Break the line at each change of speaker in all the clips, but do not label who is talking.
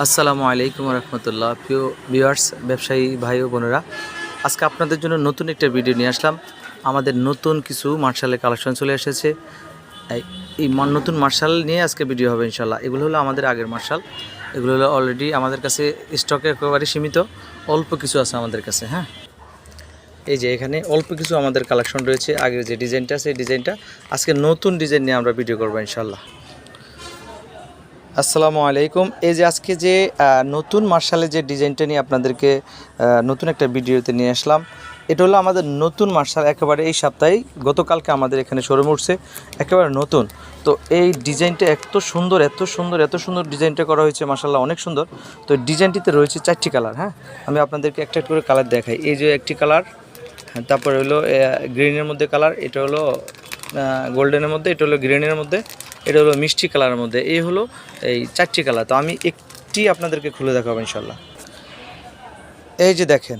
আসসালামু আলাইকুম রহমতুল্লাহ। প্রিয় ভিউয়ার্স, ব্যবসায়ী ভাই ও বোনেরা, আজকে আপনাদের জন্য নতুন একটা ভিডিও নিয়ে আসলাম। আমাদের নতুন কিছু মার্শালের কালেকশন চলে এসেছে। এই নতুন মার্শাল নিয়ে আজকে ভিডিও হবে ইনশাল্লাহ। এগুলো হলো আমাদের আগের মার্শাল। এগুলো হলো অলরেডি আমাদের কাছে স্টকে একেবারে সীমিত, অল্প কিছু আছে আমাদের কাছে। হ্যাঁ, এই যে এখানে অল্প কিছু আমাদের কালেকশন রয়েছে। আগের যে ডিজাইনটা আছে, এই ডিজাইনটা আজকে নতুন ডিজাইন নিয়ে আমরা ভিডিও করবো ইনশাল্লাহ। আসসালামু আলাইকুম। এই যে আজকে যে নতুন মার্শালের যে ডিজাইনটা নিয়ে আপনাদেরকে নতুন একটা ভিডিওতে নিয়ে আসলাম, এটা হলো আমাদের নতুন মার্শাল। একেবারে এই সপ্তাহে গতকালকে আমাদের এখানে শোরুম উঠছে, একেবারে নতুন। তো এই ডিজাইনটা এত সুন্দর, এত সুন্দর, এত সুন্দর ডিজাইনটা করা হয়েছে, মার্শাল্লাহ অনেক সুন্দর। তো ডিজাইনটিতে রয়েছে 4টি কালার। হ্যাঁ, আমি আপনাদেরকে একটা করে কালার দেখাই। এই যে একটি কালার, তারপরে হলো গ্রিনের মধ্যে কালার, এটা হলো গোল্ডেনের মধ্যে, এটা হলো গ্রিনের মধ্যে, এটা হলো মিষ্টি কালারের মধ্যে। এই হলো এই 4টি কালার। তো আমি একটি আপনাদেরকে খুলে দেখাবো ইনশাল্লাহ। এই যে দেখেন,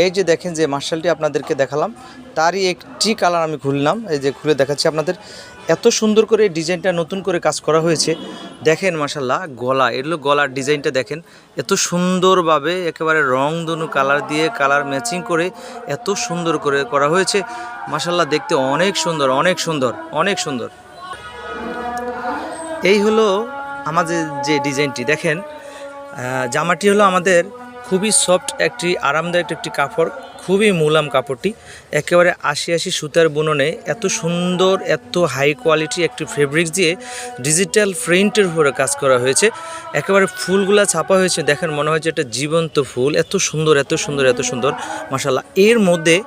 এই যে দেখেন যে মার্শালটি আপনাদেরকে দেখালাম, তারই একটি কালার আমি খুললাম। এই যে খুলে দেখাচ্ছি আপনাদের। এত সুন্দর করে ডিজাইনটা নতুন করে কাজ করা হয়েছে। দেখেন মার্শাল্লাহ, গলা, এগুলো গলার ডিজাইনটা দেখেন, এত সুন্দরভাবে একেবারে রংধনু কালার দিয়ে কালার ম্যাচিং করে এত সুন্দর করে করা হয়েছে। মার্শাল্লাহ দেখতে অনেক সুন্দর, অনেক সুন্দর, অনেক সুন্দর। এই হলো আমাদের যে ডিজাইনটি দেখেন। জামাটি হলো আমাদের খুবই সফট একটি আরামদায়ক একটি কাপড়, খুবই মুলাম কাপড়টি। একেবারে ৮০ সুতার বুননে এত সুন্দর, এত হাই কোয়ালিটি একটি ফেব্রিক্স দিয়ে ডিজিটাল প্রিন্টের উপরে কাজ করা হয়েছে। একেবারে ফুলগুলা ছাপা হয়েছে, দেখেন মনে হয় যে একটা জীবন্ত ফুল। এত সুন্দর, এত সুন্দর, এত সুন্দর মাশাআল্লাহ। এর মধ্যে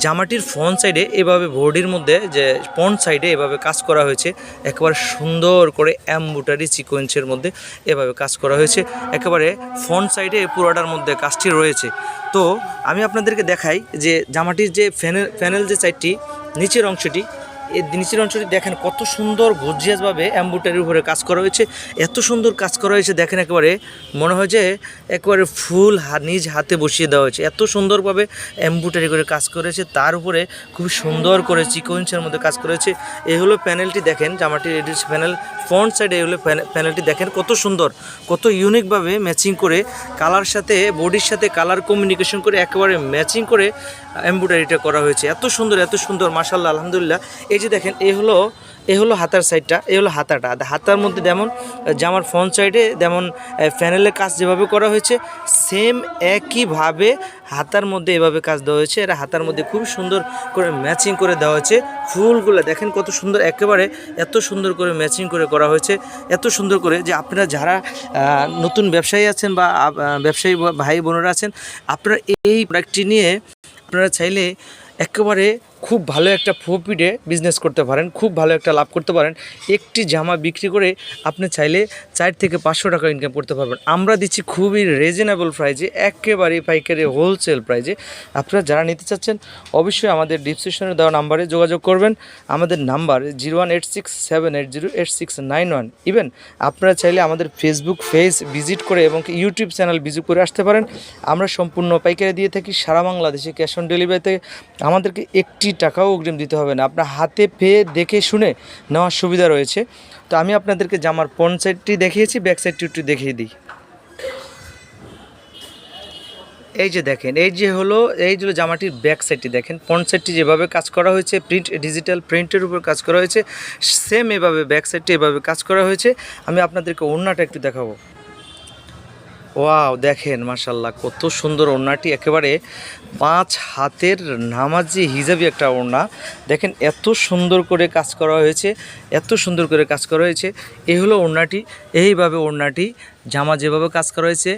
জামাটির ফ্রন্ট সাইডে এভাবে বডির মধ্যে যে ফ্রন্ট সাইডে এভাবে কাজ করা হয়েছে, একেবারে সুন্দর করে এমব্রয়ডারি সিকোয়েন্সের মধ্যে এভাবে কাজ করা হয়েছে। একেবারে ফ্রন্ট সাইডে পুরোটার মধ্যে কাজটি রয়েছে। তো আমি আপনাদেরকে দেখাই যে জামাটির যে প্যানেল যে সাইডটি, নিচের অংশটি, এই নিচের অংশটি দেখেন কত সুন্দর গর্জিয়াসভাবে এমব্রয়ডারির উপরে কাজ করা হয়েছে। এত সুন্দর কাজ করা হয়েছে দেখেন, একেবারে মনে হয় যে একেবারে ফুল নিজ হাতে বসিয়ে দেওয়া হয়েছে। এত সুন্দরভাবে এমব্রয়ডারি করে কাজ করেছে, তার উপরে খুব সুন্দর করে সিকোয়েন্সের মধ্যে কাজ করেছে। এই হলো প্যানেলটি দেখেন, জামাটির এডিস প্যানেল ফ্রন্ট সাইডে এই হলো প্যানেলটি দেখেন কত সুন্দর, কত ইউনিকভাবে ম্যাচিং করে কালার সাথে বডির সাথে কালার কমিউনিকেশন করে একেবারে ম্যাচিং করে এমব্রয়ডারিটা করা হয়েছে। এত সুন্দর, এত সুন্দর মাশাআল্লাহ, আলহামদুলিল্লাহ। এই যে দেখেন, এই হলো হাতার সাইডটা, এই হলো হাতাটা। হাতার মধ্যে যেমন জামার ফ্রন্ট সাইডে যেমন প্যানেলের কাজ যেভাবে করা হয়েছে, সেম একইভাবে হাতার মধ্যে এভাবে কাজ দেওয়া হয়েছে। এটা হাতার মধ্যে খুব সুন্দর করে ম্যাচিং করে দেওয়া হয়েছে। ফুলগুলো দেখেন কত সুন্দর, একেবারে এত সুন্দর করে ম্যাচিং করে করা হয়েছে। এত সুন্দর করে যে আপনারা যারা নতুন ব্যবসায়ী আছেন বা ব্যবসায়ী ভাই বোনেরা আছেন, আপনারা এই প্রোডাক্টটি নিয়ে আপনারা চাইলে একেবারে খুব ভালো একটা প্রফিটে বিজনেস করতে পারেন, খুব ভালো একটা লাভ করতে পারেন। একটি জামা বিক্রি করে আপনি চাইলে 4 থেকে 500 টাকা ইনকাম করতে পারবেন। আমরা দিচ্ছি খুবই রিজনেবল প্রাইজে, একেবারে পাইকারি হোলসেল প্রাইজে। আপনারা যারা নিতে চাচ্ছেন অবশ্যই আমাদের ডিসক্রিপশনে দেওয়া নাম্বারে যোগাযোগ করবেন। আমাদের নাম্বার 018678088691। ইভেন আপনারা চাইলে আমাদের ফেসবুক পেজ ভিজিট করে এবং ইউটিউব চ্যানেল ভিজিট করে আসতে পারেন। আমরা সম্পূর্ণ পাইকারি দিয়ে থাকি সারা বাংলাদেশে, ক্যাশ অন ডেলিভারিতে। আমাদেরকে একটি টাকাও অগ্রিম দিতে হবে না, আপনার হাতে পেয়ে দেখে শুনে নেওয়ার সুবিধা রয়েছে। তো আমি আপনাদেরকে জামার ফ্রন্ট সাইডটি দেখিয়েছি, ব্যাক সাইডটি একটু দেখিয়ে দিই। এই যে দেখেন, এই যে জামাটির ব্যাক সাইডটি দেখেন, ফ্রন্ট সাইডটি যেভাবে কাজ করা হয়েছে ডিজিটাল প্রিন্টের উপর কাজ করা হয়েছে, সেম এভাবে ব্যাক সাইডটি এভাবে কাজ করা হয়েছে। আমি আপনাদেরকে ওড়নাটা একটু দেখাবো। ওয়াও, দেখেন মাশাআল্লাহ কত সুন্দর ওড়নাটি, একেবারে 5 হাতের নামাজি হিজাবি একটা ওড়না। দেখেন এত সুন্দর করে কাজ করা হয়েছে, এত সুন্দর করে কাজ করা হয়েছে। এই হলো ওড়নাটি, এইভাবে ওড়নাটি জামা যেভাবে কাজ করা হয়েছে,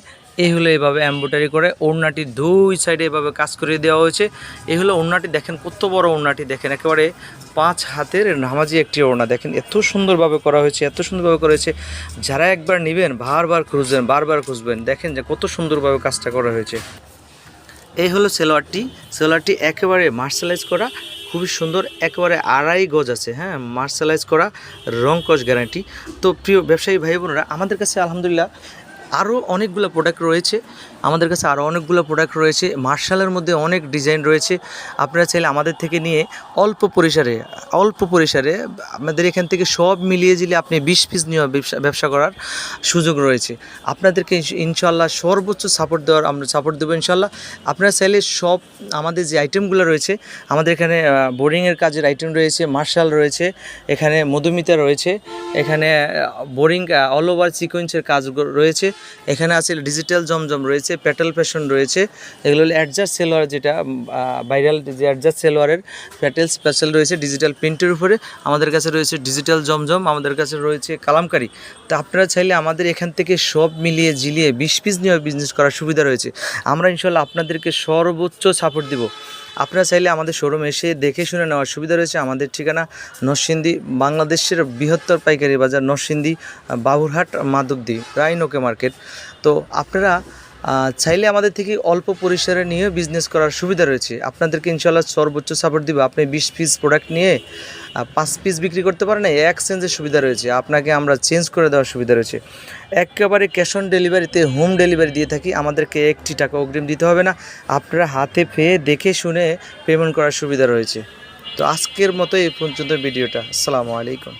এই হলো এইভাবে এমব্রয়ডারি করে ওড়নাটির 2 সাইডে এভাবে কাজ করে দেওয়া হয়েছে। এই হলো ওড়নাটি, দেখেন কত বড় ওড়নাটি, দেখেন একেবারে 5 হাতের নামাজি একটি ওড়না। দেখেন এত সুন্দরভাবে করা হয়েছে, এত সুন্দরভাবে করা হয়েছে। যারা একবার নেবেন বারবার খুঁজবেন। দেখেন যে কত সুন্দরভাবে কাজটা করা হয়েছে। এই হলো সেলোয়ারটি একেবারে মার্শালাইজ করা, খুবই সুন্দর, একেবারে 2.5 গজ আছে। হ্যাঁ, মার্শালাইজ করা, রং কস গ্যারান্টি। তো প্রিয় ব্যবসায়ী ভাই বোনেরা, আমাদের কাছে আলহামদুলিল্লাহ আরও অনেকগুলো প্রোডাক্ট রয়েছে আমাদের কাছে, আরও অনেকগুলো প্রোডাক্ট রয়েছে। মার্শালের মধ্যে অনেক ডিজাইন রয়েছে, আপনারা চাইলে আমাদের থেকে নিয়ে অল্প পরিসরে আমাদের এখান থেকে সব মিলিয়ে দিলে আপনি 20 পিস নিয়ে ব্যবসা করার সুযোগ রয়েছে। আপনাদেরকে ইনশাল্লাহ সর্বোচ্চ আমরা সাপোর্ট দেবো ইনশাল্লাহ। আপনারা চাইলে সব আমাদের যে আইটেমগুলো রয়েছে, আমাদের এখানে বোরিংয়ের কাজের আইটেম রয়েছে, মার্শাল রয়েছে, এখানে মধুমিতা রয়েছে, এখানে বোরিং অল ওভার সিকোয়েন্সের কাজ রয়েছে, এখানে আছে ডিজিটাল জমজম রয়েছে, প্যাটেল ফ্যাশন রয়েছে। এগুলো হলো অ্যাডজাস্ট সেলোয়ার, যেটা ভাইরাল যে অ্যাডজাস্ট সেলোয়ারের প্যাটেল স্পেশাল রয়েছে ডিজিটাল প্রিন্টের উপরে। আমাদের কাছে রয়েছে ডিজিটাল জমজম, আমাদের কাছে রয়েছে কালামকারি। তো আপনারা চাইলে আমাদের এখান থেকে সব মিলিয়ে ঝিলিয়ে 20 পিস নিয়ে বিজনেস করার সুবিধা রয়েছে। আমরা ইনশাল্লাহ আপনাদেরকে সর্বোচ্চ সাপোর্ট দিব। আপনারা চাইলে আমাদের শোরুমে এসে দেখে শুনে নেওয়ার সুবিধা রয়েছে। আমাদের ঠিকানা নরসিংদী, বাংলাদেশের বৃহত্তর পাইকারি বাজার নরসিংদী, বাবুরহাট, মাধবদী, রাইনোকে মার্কেট। তো আপনারা চাইলে আমাদের থেকে অল্প পরিসরে নিয়ে বিজনেস করার সুবিধা রয়েছে। আপনাদেরকে ইনশাল্লাহ সর্বোচ্চ সাপোর্ট দিব। আপনি 20 পিস প্রোডাক্ট নিয়ে 5 পিস বিক্রি করতে পারেন, এক্সচেঞ্জের সুবিধা রয়েছে, আপনাকে আমরা চেঞ্জ করে দেওয়ার সুবিধা রয়েছে। একেবারে ক্যাশ অন ডেলিভারিতে হোম ডেলিভারি দিয়ে থাকি। আমাদেরকে 1টি টাকা অগ্রিম দিতে হবে না, আপনারা হাতে পেয়ে দেখে শুনে পেমেন্ট করার সুবিধা রয়েছে। তো আজকের মতো এই পর্যন্ত ভিডিওটা। আসসালামু আলাইকুম।